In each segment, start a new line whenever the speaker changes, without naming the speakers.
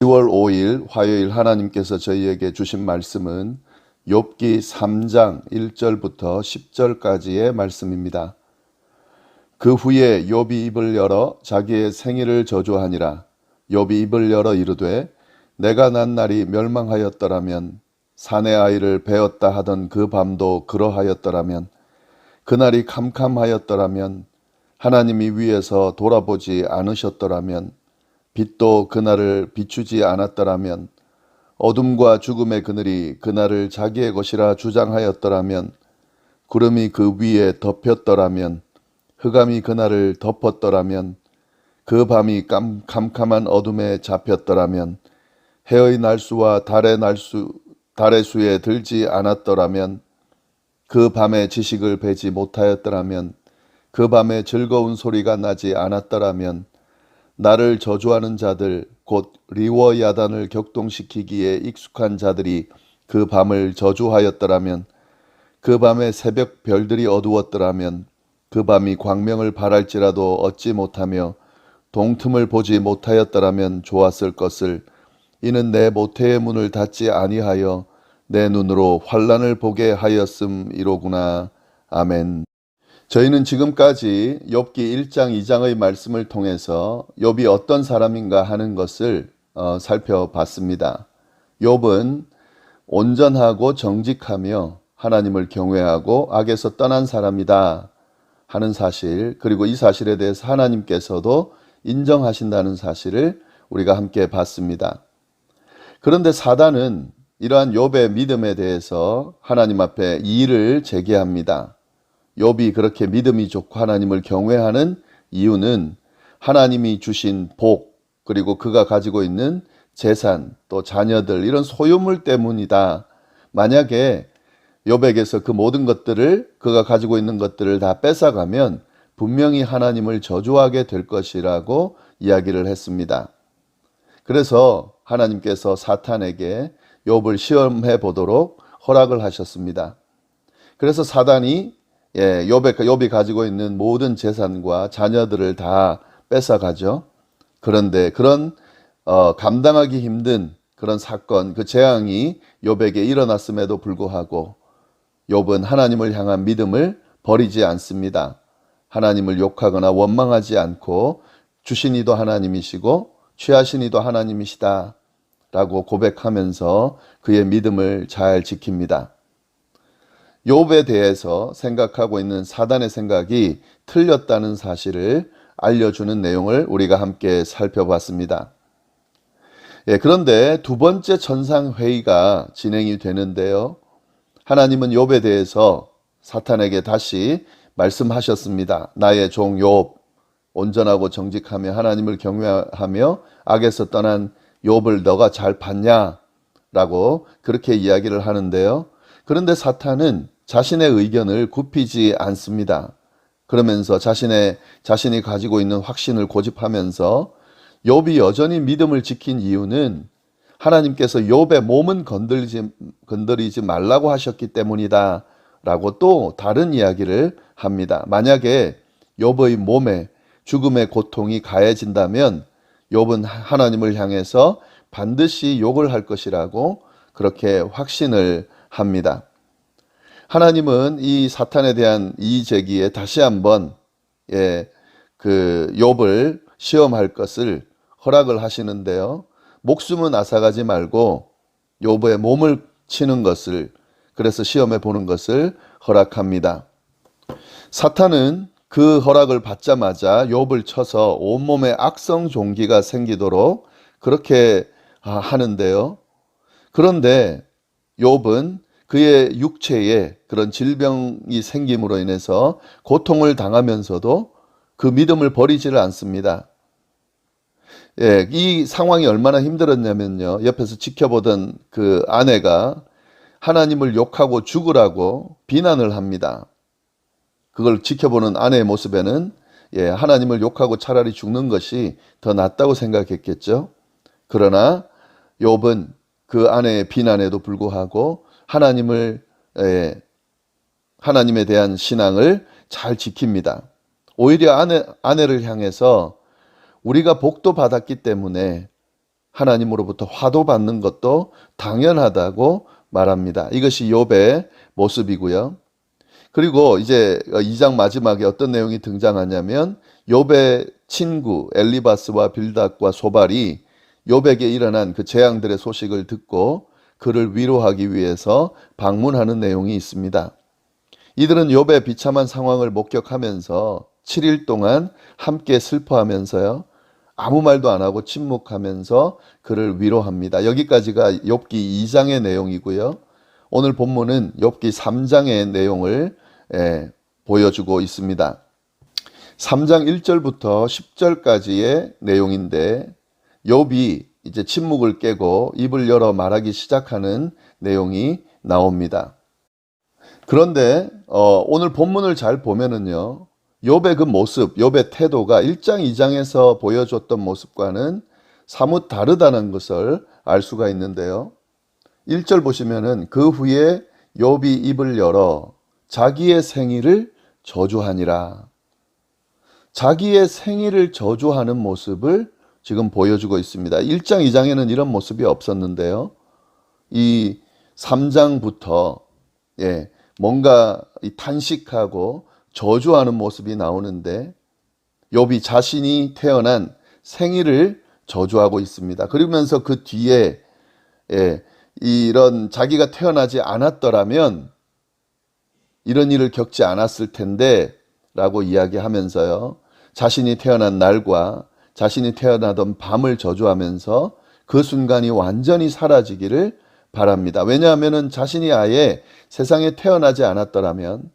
10월 5일 화요일 하나님께서 저희에게 주신 말씀은 욥기 3장 1절부터 10절까지의 말씀입니다. 그 후에 욥이 입을 열어 자기의 생일을 저주하니라. 욥이 입을 열어 이르되 내가 난 날이 멸망하였더라면 사내 아이를 베었다 하던 그 밤도 그러하였더라면 그날이 캄캄하였더라면 하나님이 위에서 돌아보지 않으셨더라면 빛도 그날을 비추지 않았더라면 어둠과 죽음의 그늘이 그날을 자기의 것이라 주장하였더라면 구름이 그 위에 덮였더라면 흑암이 그날을 덮었더라면 그 밤이 캄캄한 어둠에 잡혔더라면 해의 날수와 달의 수에 들지 않았더라면 그 밤에 지식을 베지 못하였더라면 그 밤에 즐거운 소리가 나지 않았더라면 나를 저주하는 자들 곧 리워 야단을 격동시키기에 익숙한 자들이 그 밤을 저주하였더라면 그 밤에 새벽 별들이 어두웠더라면 그 밤이 광명을 발할지라도 얻지 못하며 동틈을 보지 못하였더라면 좋았을 것을 이는 내 모태의 문을 닫지 아니하여 내 눈으로 환난을 보게 하였음이로구나. 아멘. 저희는 지금까지 욥기 1장 2장의 말씀을 통해서 욥이 어떤 사람인가 하는 것을 살펴봤습니다. 욥은 온전하고 정직하며 하나님을 경외하고 악에서 떠난 사람이다 하는 사실, 그리고 이 사실에 대해서 하나님께서도 인정하신다는 사실을 우리가 함께 봤습니다. 그런데 사단은 이러한 욥의 믿음에 대해서 하나님 앞에 이의를 제기합니다. 욥이 그렇게 믿음이 좋고 하나님을 경외하는 이유는 하나님이 주신 복, 그리고 그가 가지고 있는 재산, 또 자녀들, 이런 소유물 때문이다. 만약에 욥에게서 그 모든 것들을, 그가 가지고 있는 것들을 다 뺏어가면 분명히 하나님을 저주하게 될 것이라고 이야기를 했습니다. 그래서 하나님께서 사탄에게 욥을 시험해 보도록 허락을 하셨습니다. 그래서 사단이 욥이 가지고 있는 모든 재산과 자녀들을 다 뺏어가죠. 그런데 그런 감당하기 힘든 그런 사건, 그 재앙이 욥에게 일어났음에도 불구하고 욥은 하나님을 향한 믿음을 버리지 않습니다. 하나님을 욕하거나 원망하지 않고 주신 이도 하나님이시고 취하신 이도 하나님이시다 라고 고백하면서 그의 믿음을 잘 지킵니다. 욥에 대해서 생각하고 있는 사단의 생각이 틀렸다는 사실을 알려주는 내용을 우리가 함께 살펴봤습니다. 그런데 두 번째 천상회의가 진행이 되는데요. 하나님은 욥에 대해서 사탄에게 다시 말씀하셨습니다. 나의 종 욥, 온전하고 정직하며 하나님을 경외하며 악에서 떠난 욥을 너가 잘 봤냐? 라고 그렇게 이야기를 하는데요. 그런데 사탄은 자신의 의견을 굽히지 않습니다. 그러면서 자신이 가지고 있는 확신을 고집하면서 욥이 여전히 믿음을 지킨 이유는 하나님께서 욥의 몸은 건드리지 말라고 하셨기 때문이다 라고 또 다른 이야기를 합니다. 만약에 욥의 몸에 죽음의 고통이 가해진다면 욥은 하나님을 향해서 반드시 욕을 할 것이라고 그렇게 확신을 합니다. 하나님은 이 사탄에 대한 이의 제기에 다시 한번 욥을 시험할 것을 허락을 하시는데요. 목숨은 앗아가지 말고 욥의 몸을 치는 것을, 그래서 시험해 보는 것을 허락합니다. 사탄은 그 허락을 받자마자 욥을 쳐서 온몸에 악성 종기가 생기도록 그렇게 하는데요. 그런데 욥은 그의 육체에 그런 질병이 생김으로 인해서 고통을 당하면서도 그 믿음을 버리지를 않습니다. 이 상황이 얼마나 힘들었냐면요. 옆에서 지켜보던 그 아내가 하나님을 욕하고 죽으라고 비난을 합니다. 그걸 지켜보는 아내의 모습에는 하나님을 욕하고 차라리 죽는 것이 더 낫다고 생각했겠죠. 그러나 욥은 그 아내의 비난에도 불구하고 하나님에 대한 신앙을 잘 지킵니다. 오히려 아내를 향해서 우리가 복도 받았기 때문에 하나님으로부터 화도 받는 것도 당연하다고 말합니다. 이것이 욥의 모습이고요. 그리고 이제 2장 마지막에 어떤 내용이 등장하냐면 욥의 친구 엘리바스와 빌닷과 소발이 욥에게 일어난 그 재앙들의 소식을 듣고 그를 위로하기 위해서 방문하는 내용이 있습니다. 이들은 욥의 비참한 상황을 목격하면서 7일 동안 함께 슬퍼하면서요. 아무 말도 안 하고 침묵하면서 그를 위로합니다. 여기까지가 욥기 2장의 내용이고요. 오늘 본문은 욥기 3장의 내용을 보여주고 있습니다. 3장 1절부터 10절까지의 내용인데 욥이 이제 침묵을 깨고 입을 열어 말하기 시작하는 내용이 나옵니다. 그런데 오늘 본문을 잘 보면은요. 욥의 그 모습, 욥의 태도가 1장, 2장에서 보여줬던 모습과는 사뭇 다르다는 것을 알 수가 있는데요. 1절 보시면은 그 후에 욥이 입을 열어 자기의 생일을 저주하니라. 자기의 생일을 저주하는 모습을 지금 보여주고 있습니다. 1장, 2장에는 이런 모습이 없었는데요. 이 3장부터 뭔가 탄식하고 저주하는 모습이 나오는데 욥이 자신이 태어난 생일을 저주하고 있습니다. 그러면서 그 뒤에 이런 자기가 태어나지 않았더라면 이런 일을 겪지 않았을 텐데 라고 이야기하면서요. 자신이 태어난 날과 자신이 태어나던 밤을 저주하면서 그 순간이 완전히 사라지기를 바랍니다. 왜냐하면 자신이 아예 세상에 태어나지 않았더라면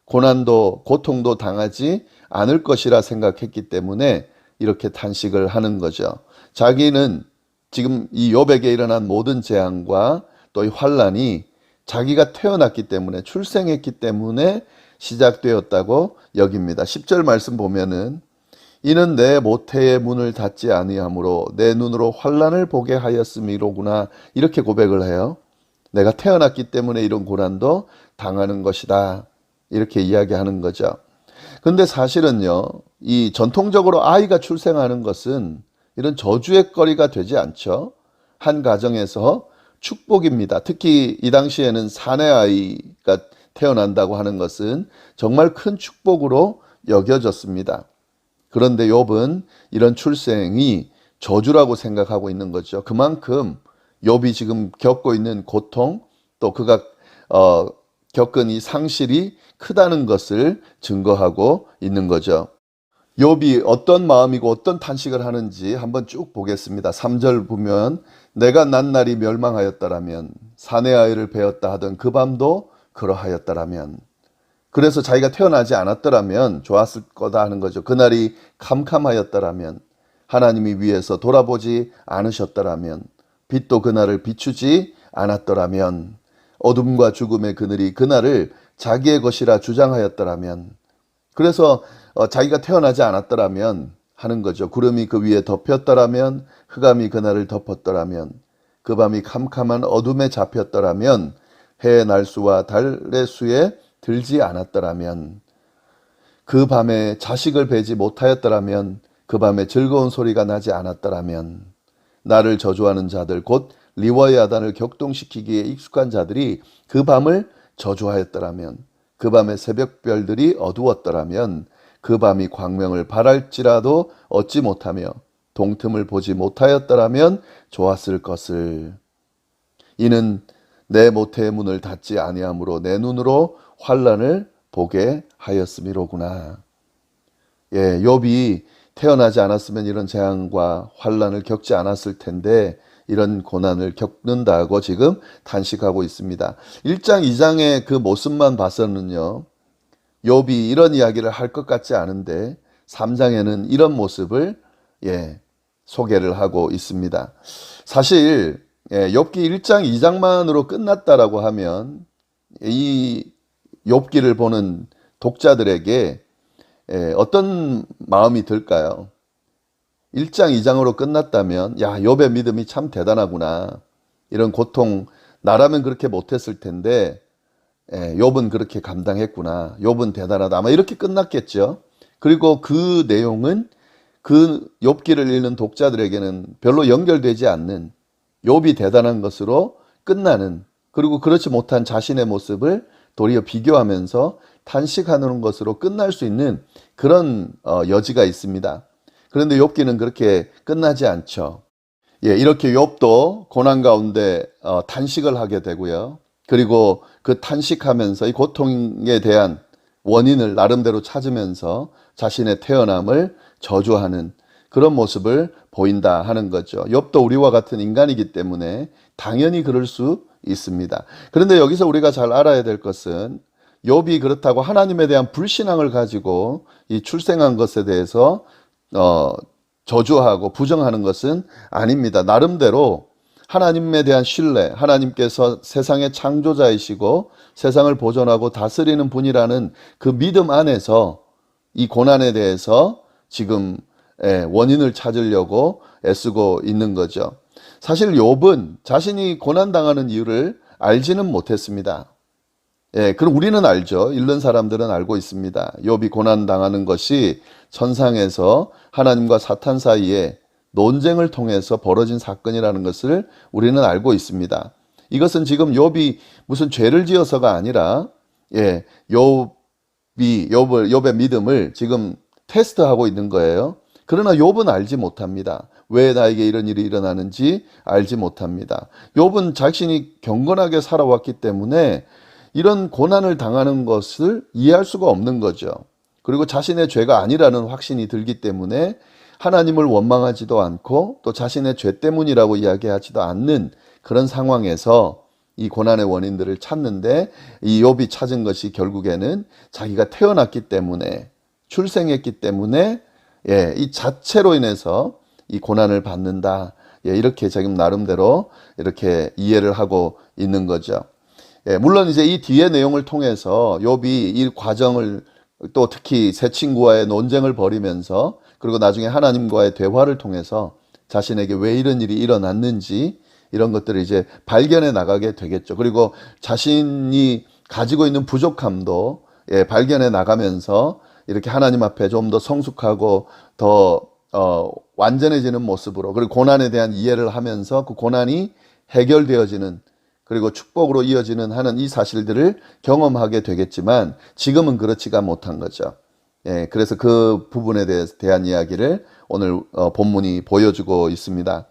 고난도 고통도 당하지 않을 것이라 생각했기 때문에 이렇게 탄식을 하는 거죠. 자기는 지금 이 욥에게 일어난 모든 재앙과 또 이 환난이 자기가 태어났기 때문에 출생했기 때문에 시작되었다고 여깁니다. 10절 말씀 보면은 이는 내 모태의 문을 닫지 아니하므로 내 눈으로 환난을 보게 하였음이로구나 이렇게 고백을 해요. 내가 태어났기 때문에 이런 고난도 당하는 것이다 이렇게 이야기하는 거죠. 근데 사실은요 이 전통적으로 아이가 출생하는 것은 이런 저주의 거리가 되지 않죠. 한 가정에서 축복입니다. 특히 이 당시에는 사내 아이가 태어난다고 하는 것은 정말 큰 축복으로 여겨졌습니다. 그런데 욥은 이런 출생이 저주라고 생각하고 있는 거죠. 그만큼 욥이 지금 겪고 있는 고통 또 그가 겪은 이 상실이 크다는 것을 증거하고 있는 거죠. 욥이 어떤 마음이고 어떤 탄식을 하는지 한번 쭉 보겠습니다. 3절 보면 내가 난 날이 멸망하였다라면 사내 아이를 베었다 하던 그 밤도 그러하였다라면 그래서 자기가 태어나지 않았더라면 좋았을 거다 하는 거죠. 그날이 캄캄하였다라면 하나님이 위에서 돌아보지 않으셨더라면 빛도 그날을 비추지 않았더라면 어둠과 죽음의 그늘이 그날을 자기의 것이라 주장하였더라면 그래서 자기가 태어나지 않았더라면 하는 거죠. 구름이 그 위에 덮였더라면 흑암이 그날을 덮었더라면 그 밤이 캄캄한 어둠에 잡혔더라면 해의 날수와 달의 수에 들지 않았더라면 그 밤에 자식을 베지 못하였더라면 그 밤에 즐거운 소리가 나지 않았더라면 나를 저주하는 자들 곧 리워야단을 격동시키기에 익숙한 자들이 그 밤을 저주하였더라면 그 밤에 새벽별들이 어두웠더라면 그 밤이 광명을 발할지라도 얻지 못하며 동틈을 보지 못하였더라면 좋았을 것을 이는 내 모태의 문을 닫지 아니하므로 내 눈으로 환난을 보게 하였음이로구나. 욥이 태어나지 않았으면 이런 재앙과 환난을 겪지 않았을 텐데 이런 고난을 겪는다고 지금 탄식하고 있습니다. 1장, 2장의 그 모습만 봐서는요. 욥이 이런 이야기를 할 것 같지 않은데 3장에는 이런 모습을 소개를 하고 있습니다. 사실 욥기 1장, 2장만으로 끝났다라고 하면 이 욥기를 보는 독자들에게 어떤 마음이 들까요? 1장, 2장으로 끝났다면 야, 욥의 믿음이 참 대단하구나. 이런 고통 나라면 그렇게 못했을 텐데 욥은 그렇게 감당했구나. 욥은 대단하다. 아마 이렇게 끝났겠죠. 그리고 그 내용은 그 욥기를 읽는 독자들에게는 별로 연결되지 않는, 욥이 대단한 것으로 끝나는, 그리고 그렇지 못한 자신의 모습을 도리어 비교하면서 탄식하는 것으로 끝날 수 있는 그런 여지가 있습니다. 그런데 욥기는 그렇게 끝나지 않죠. 이렇게 욥도 고난 가운데 탄식을 하게 되고요. 그리고 그 탄식하면서 이 고통에 대한 원인을 나름대로 찾으면서 자신의 태어남을 저주하는 그런 모습을 보인다 하는 거죠. 욥도 우리와 같은 인간이기 때문에 당연히 그럴 수 있습니다. 그런데 여기서 우리가 잘 알아야 될 것은, 욥이 그렇다고 하나님에 대한 불신앙을 가지고 이 출생한 것에 대해서 저주하고 부정하는 것은 아닙니다. 나름대로 하나님에 대한 신뢰, 하나님께서 세상의 창조자이시고 세상을 보존하고 다스리는 분이라는 그 믿음 안에서 이 고난에 대해서 지금 원인을 찾으려고 애쓰고 있는 거죠. 사실 욥은 자신이 고난당하는 이유를 알지는 못했습니다. 그럼 우리는 알죠. 읽는 사람들은 알고 있습니다. 욥이 고난당하는 것이 천상에서 하나님과 사탄 사이에 논쟁을 통해서 벌어진 사건이라는 것을 우리는 알고 있습니다. 이것은 지금 욥이 무슨 죄를 지어서가 아니라 욥의 믿음을 지금 테스트하고 있는 거예요. 그러나 욥은 알지 못합니다. 왜 나에게 이런 일이 일어나는지 알지 못합니다. 욥은 자신이 경건하게 살아왔기 때문에 이런 고난을 당하는 것을 이해할 수가 없는 거죠. 그리고 자신의 죄가 아니라는 확신이 들기 때문에 하나님을 원망하지도 않고 또 자신의 죄 때문이라고 이야기하지도 않는 그런 상황에서 이 고난의 원인들을 찾는데, 이 욥이 찾은 것이 결국에는 자기가 태어났기 때문에, 출생했기 때문에 이 자체로 인해서 이 고난을 받는다. 이렇게 지금 나름대로 이렇게 이해를 하고 있는 거죠. 물론 이제 이 뒤의 내용을 통해서 욥이 이 과정을, 또 특히 새 친구와의 논쟁을 벌이면서 그리고 나중에 하나님과의 대화를 통해서 자신에게 왜 이런 일이 일어났는지 이런 것들을 이제 발견해 나가게 되겠죠. 그리고 자신이 가지고 있는 부족함도 발견해 나가면서 이렇게 하나님 앞에 좀 더 성숙하고 더 완전해지는 모습으로, 그리고 고난에 대한 이해를 하면서 그 고난이 해결되어지는, 그리고 축복으로 이어지는 하는 이 사실들을 경험하게 되겠지만 지금은 그렇지가 못한 거죠. 그래서 그 부분에 대한 이야기를 오늘 본문이 보여주고 있습니다.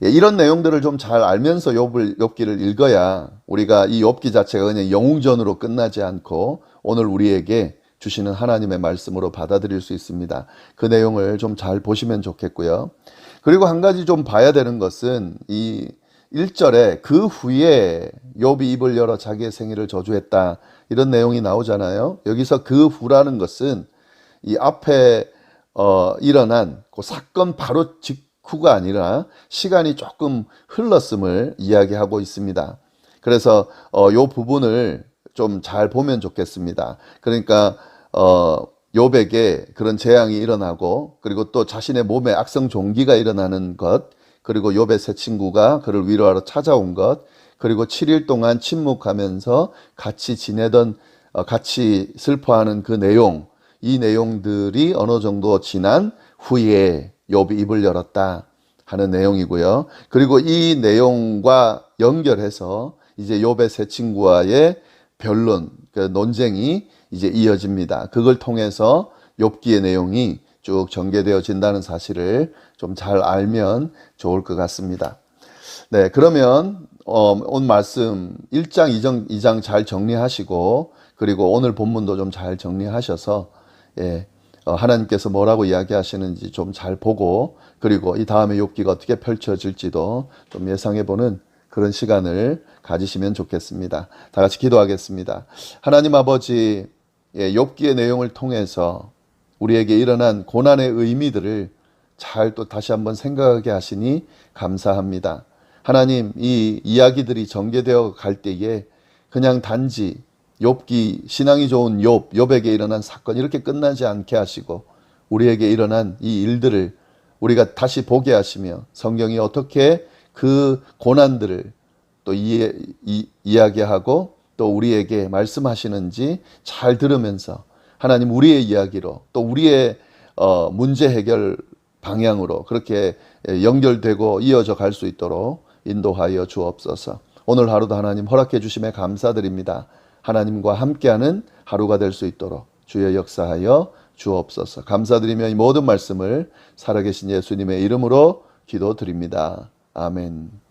이런 내용들을 좀 잘 알면서 욥기를 읽어야 우리가 이 욥기 자체가 그냥 영웅전으로 끝나지 않고 오늘 우리에게 주시는 하나님의 말씀으로 받아들일 수 있습니다. 그 내용을 좀 잘 보시면 좋겠고요. 그리고 한 가지 좀 봐야 되는 것은 이 1절에 그 후에 욥이 입을 열어 자기의 생일을 저주했다, 이런 내용이 나오잖아요. 여기서 그 후라는 것은 이 앞에 일어난 그 사건 바로 직후가 아니라 시간이 조금 흘렀음을 이야기하고 있습니다. 그래서 이 부분을 좀 잘 보면 좋겠습니다. 그러니까 욥에게 그런 재앙이 일어나고, 그리고 또 자신의 몸에 악성 종기가 일어나는 것, 그리고 욥의 새 친구가 그를 위로하러 찾아온 것, 그리고 7일 동안 침묵하면서 같이 지내던, 같이 슬퍼하는 그 내용, 이 내용들이 어느 정도 지난 후에 욥이 입을 열었다 하는 내용이고요. 그리고 이 내용과 연결해서 이제 욥의 새 친구와의 변론, 그 논쟁이 이제 이어집니다. 그걸 통해서 욥기의 내용이 쭉 전개되어진다는 사실을 좀 잘 알면 좋을 것 같습니다. 네, 그러면 오늘 말씀 1장, 2장 잘 정리하시고, 그리고 오늘 본문도 좀 잘 정리하셔서 하나님께서 뭐라고 이야기하시는지 좀 잘 보고, 그리고 이 다음에 욥기가 어떻게 펼쳐질지도 좀 예상해보는 그런 시간을 가지시면 좋겠습니다. 다 같이 기도하겠습니다. 하나님 아버지, 욥기의 내용을 통해서 우리에게 일어난 고난의 의미들을 잘 또 다시 한번 생각하게 하시니 감사합니다. 하나님, 이 이야기들이 전개되어 갈 때에 그냥 단지 욥기, 신앙이 좋은 욥에게 일어난 사건 이렇게 끝나지 않게 하시고, 우리에게 일어난 이 일들을 우리가 다시 보게 하시며 성경이 어떻게 그 고난들을 또 이야기하고 또 우리에게 말씀하시는지 잘 들으면서, 하나님, 우리의 이야기로 또 우리의 문제 해결 방향으로 그렇게 연결되고 이어져 갈 수 있도록 인도하여 주옵소서. 오늘 하루도 하나님 허락해 주심에 감사드립니다. 하나님과 함께하는 하루가 될 수 있도록 주여 역사하여 주옵소서. 감사드리며 이 모든 말씀을 살아계신 예수님의 이름으로 기도드립니다. 아멘.